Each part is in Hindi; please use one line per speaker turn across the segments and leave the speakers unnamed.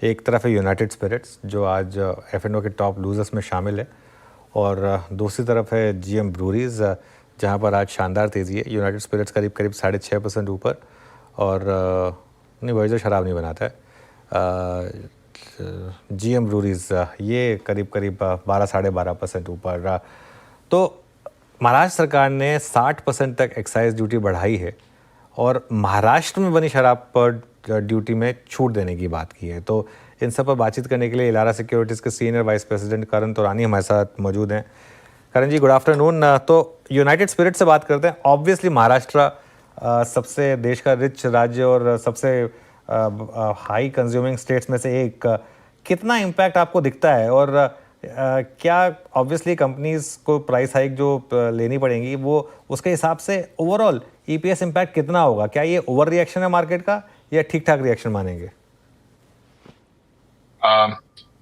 एक तरफ है यूनाइटेड स्पिरिट्स जो आज F&O के टॉप लूजर्स में शामिल है, और दूसरी तरफ है GM ब्रूरीज जहां पर आज शानदार तेज़ी है। यूनाइटेड स्पिरिट्स करीब करीब 6.5% ऊपर, और नहीं, वही तो शराब नहीं बनाता है। GM ब्रूरीज ये करीब करीब 12-12.5% ऊपर। तो महाराष्ट्र सरकार ने 60% तक एक्साइज ड्यूटी बढ़ाई है और महाराष्ट्र में बनी शराब पर ड्यूटी में छूट देने की बात की है। तो इन सब पर बातचीत करने के लिए इलारा सिक्योरिटीज़ के सीनियर वाइस प्रेसिडेंट करण तौरानी हमारे साथ मौजूद हैं। करण जी, गुड आफ्टरनून। तो यूनाइटेड स्पिरिट से बात करते हैं। ऑब्वियसली महाराष्ट्र सबसे देश का रिच राज्य और सबसे हाई कंज्यूमिंग स्टेट्स में से एक। कितना इम्पैक्ट आपको दिखता है, और क्या ऑब्वियसली कंपनीज को प्राइस हाइक जो लेनी पड़ेंगी वो उसके हिसाब से ओवरऑल EPS इम्पैक्ट कितना होगा? क्या ये ओवर रिएक्शन है मार्केट का या ठीक ठाक रिएक्शन मानेंगे?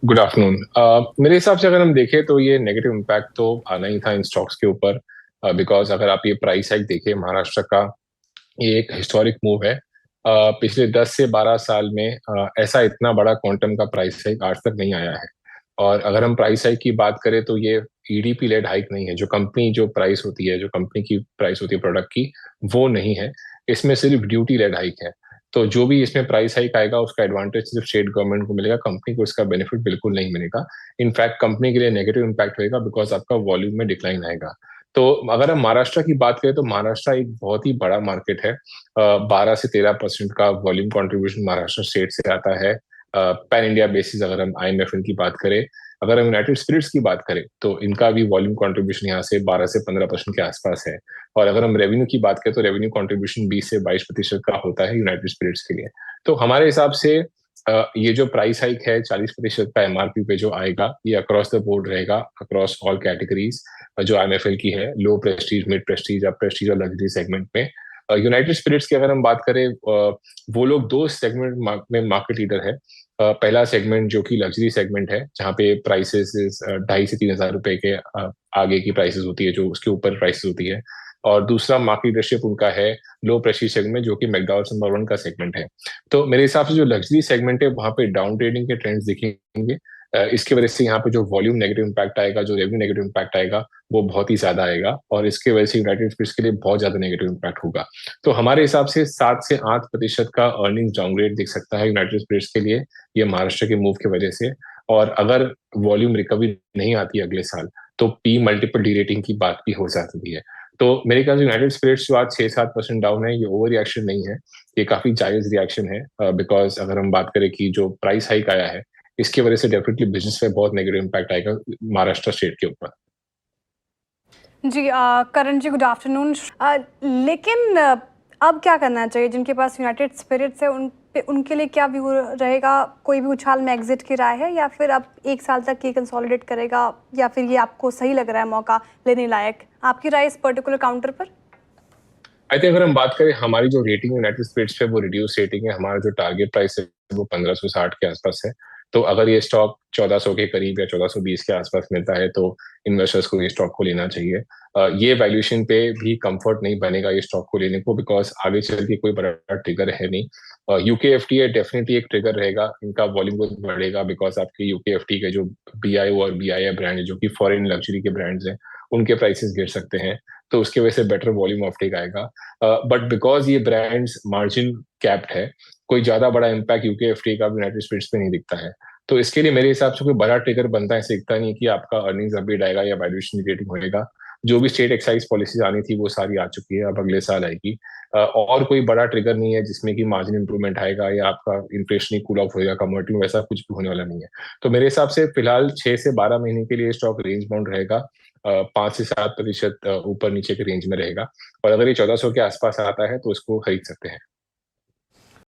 Good afternoon. मेरे हिसाब से अगर हम देखें तो ये नेगेटिव इम्पैक्ट तो आना ही था इन स्टॉक्स के ऊपर, बिकॉज अगर आप ये प्राइस हाइक देखें महाराष्ट्र का, ये एक हिस्टोरिक मूव है। पिछले 10 से 12 साल में ऐसा इतना बड़ा क्वांटम का प्राइस हाइक आज तक नहीं आया है। और अगर हम प्राइस हाइक की बात करें तो ये EDP लेड हाइक नहीं है। जो कंपनी जो प्राइस होती है, जो कंपनी की प्राइस होती है प्रोडक्ट की, वो नहीं है। इसमें सिर्फ ड्यूटी लेड हाइक है। तो जो भी इसमें प्राइस हाइक आएगा उसका एडवांटेज सिर्फ स्टेट गवर्नमेंट को मिलेगा, कंपनी को इसका बेनिफिट बिल्कुल नहीं मिलेगा। इनफैक्ट कंपनी के लिए नेगेटिव इम्पैक्ट होगा बिकॉज आपका वॉल्यूम में डिक्लाइन आएगा। तो अगर हम महाराष्ट्र की बात करें तो महाराष्ट्र एक बहुत ही बड़ा मार्केट है। 12 से 13% का वॉल्यूम कंट्रीब्यूशन महाराष्ट्र स्टेट से आता है। पैन इंडिया बेसिस अगर हम IMFL की बात करें, अगर हम यूनाइटेड स्पिरिट्स की बात करें तो इनका भी वॉल्यूम कंट्रीब्यूशन यहाँ से 12 से 15% के आसपास है। और अगर हम रेवेन्यू की बात करें तो रेवेन्यू कंट्रीब्यूशन 20 से 22% का होता है यूनाइटेड स्पिरिट्स के लिए। तो हमारे हिसाब से ये जो प्राइस हाइक है 40% का MRP पे जो आएगा, ये अक्रॉस द बोर्ड रहेगा, अक्रॉस ऑल कैटेगरीज जो IMFL की है, लो प्रेस्टीज, मिड प्रेस्टीज या प्रेस्टीज और लग्जरी सेगमेंट में। यूनाइटेड स्पिरिट्स की अगर हम बात करें, वो लोग दो सेगमेंट में मार्केट लीडर है। पहला सेगमेंट जो कि लग्जरी सेगमेंट है, जहाँ पे प्राइसेस 2,500 से 3,000 रुपए के आगे की प्राइसेस होती है, जो उसके ऊपर प्राइसेस होती है। और दूसरा मार्केट लीडरशिप उनका है लो प्रेस्टीज सेगमेंट, जो कि मैकडॉनल्ड्स नंबर 1 का सेगमेंट है। तो मेरे हिसाब से जो लग्जरी सेगमेंट है वहां पे डाउन ट्रेडिंग के ट्रेंड्स दिखेंगे। इसकी वजह से यहाँ पे जो वॉल्यूम नेगेटिव इम्पैक्ट आएगा, जो रेवेन्यू नेगेटिव इम्पैक्ट आएगा, वो बहुत ही ज्यादा आएगा, और इसके वजह से यूनाइटेड स्पिरिट्स के लिए बहुत ज्यादा नेगेटिव इम्पैक्ट होगा। तो हमारे हिसाब से 7 से 8% का अर्निंग्स डाउनग्रेड दिख सकता है यूनाइटेड स्पिरिट्स के लिए, ये महाराष्ट्र के मूव की वजह से। और अगर वॉल्यूम रिकवरी नहीं आती अगले साल तो P मल्टीपल डीरेटिंग की बात भी हो सकती है। तो मेरे ख्याल से यूनाइटेड स्पिरिट्स जो आज 6-7% डाउन है, ये ओवर रिएक्शन नहीं है, ये काफी जायज रिएक्शन है। बिकॉज अगर हम बात करें कि जो प्राइस हाइक आया है, इसकी वजह से डेफिनेटली बिजनेस पे बहुत नेगेटिव इम्पैक्ट आएगा महाराष्ट्र स्टेट के ऊपर।
जी करण जी, गुड आफ्टरनून। लेकिन अब क्या करना चाहिए जिनके पास यूनाइटेड स्पिरिट्स है, उनके लिए क्या व्यू रहेगा? कोई भी उछाल में एग्जिट की राय है, या फिर अब 1 साल तक ये कंसोलिडेट करेगा, या फिर ये आपको सही लग रहा है मौका लेने लायक? आपकी राय इस पर्टिकुलर काउंटर पर?
आई थिंक अगर हम बात करें, हमारी जो रेटिंग यूनाइटेड स्पिरिट्स पे वो रिड्यूस रेटिंग है। हमारा जो टारगेट प्राइस है वो 1560 के आसपास है। तो अगर ये स्टॉक 1400 के करीब या 1420 के आसपास मिलता है तो इन्वेस्टर्स को ये स्टॉक को लेना चाहिए। ये वैल्यूएशन पे भी कंफर्ट नहीं बनेगा ये स्टॉक को लेने को, बिकॉज आगे चल के कोई बड़ा ट्रिगर है नहीं। UKFTA डेफिनेटली एक ट्रिगर रहेगा, इनका वॉल्यूम बहुत बढ़ेगा, बिकॉज आपके UKFT के जो BIO और BII ब्रांड है, जो कि फॉरेन लग्जरी के ब्रांड्स हैं, उनके प्राइसेस गिर सकते हैं। तो उसके वजह से बेटर वॉल्यूम ऑफटेक आएगा। बट बिकॉज ये ब्रांड्स मार्जिन कैप्ड है, कोई ज्यादा बड़ा इम्पैक्ट UKFTA का यूनाइटेड स्पिरिट्स पे नहीं दिखता है। तो इसके लिए मेरे हिसाब से कोई बड़ा ट्रिगर बनता है ऐसे दिखता नहीं कि आपका अर्निंग्स अपडेट आएगा या वैल्यूएशन रेटिंग होएगा। जो भी स्टेट एक्साइज पॉलिसीज आनी थी वो सारी आ चुकी है, अब अगले साल आएगी। और कोई बड़ा ट्रिगर नहीं है जिसमें कि मार्जिन इंप्रूवमेंट आएगा या आपका इन्फ्लेशन कूल ऑफ होएगा, कमोडिटी वैसा कुछ भी होने वाला नहीं है। तो मेरे हिसाब से फिलहाल 6 से 12 महीने के लिए स्टॉक रेंज बाउंड रहेगा, 5 से 7% ऊपर नीचे के रेंज में रहेगा। और अगर ये 1400 के आसपास आता है तो इसको खरीद सकते हैं।